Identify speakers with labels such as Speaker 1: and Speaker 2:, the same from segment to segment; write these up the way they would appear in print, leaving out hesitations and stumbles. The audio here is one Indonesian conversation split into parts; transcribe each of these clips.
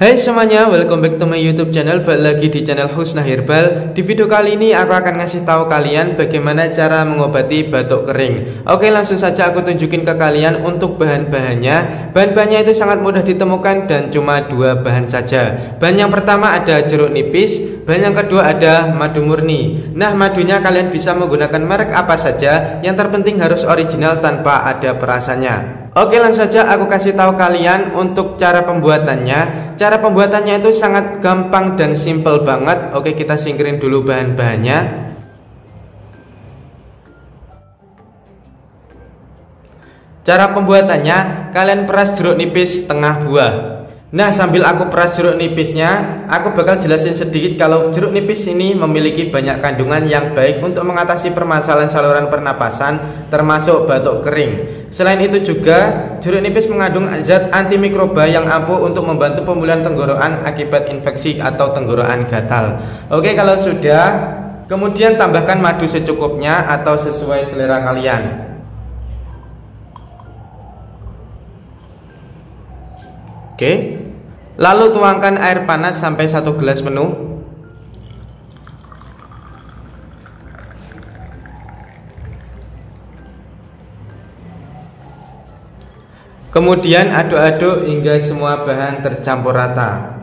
Speaker 1: Hai semuanya, welcome back to my YouTube channel. Balik lagi di channel Husna Herbal. Di video kali ini aku akan ngasih tahu kalian bagaimana cara mengobati batuk kering. Oke, langsung saja aku tunjukin ke kalian untuk bahan-bahannya. Bahan-bahannya itu sangat mudah ditemukan dan cuma dua bahan saja. Bahan yang pertama ada jeruk nipis, bahan yang kedua ada madu murni. Nah, madunya kalian bisa menggunakan merek apa saja, yang terpenting harus original tanpa ada perasannya. Oke, langsung saja aku kasih tahu kalian untuk cara pembuatannya. Cara pembuatannya itu sangat gampang dan simple banget. Oke, kita singkirin dulu bahan-bahannya. Cara pembuatannya, kalian peras jeruk nipis setengah buah. Nah, sambil aku peras jeruk nipisnya, aku bakal jelasin sedikit kalau jeruk nipis ini memiliki banyak kandungan yang baik untuk mengatasi permasalahan saluran pernapasan, termasuk batuk kering. Selain itu juga, jeruk nipis mengandung zat antimikroba yang ampuh untuk membantu pemulihan tenggorokan akibat infeksi atau tenggorokan gatal. Oke, kalau sudah, kemudian tambahkan madu secukupnya atau sesuai selera kalian. Oke, lalu tuangkan air panas sampai 1 gelas penuh. Kemudian aduk-aduk hingga semua bahan tercampur rata.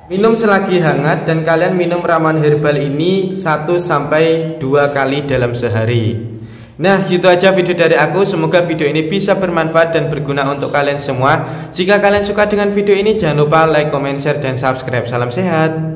Speaker 1: Minum selagi hangat dan kalian minum ramuan herbal ini 1-2 kali dalam sehari. Nah, gitu aja video dari aku. Semoga video ini bisa bermanfaat dan berguna untuk kalian semua. Jika kalian suka dengan video ini, jangan lupa like, comment, share, dan subscribe. Salam sehat.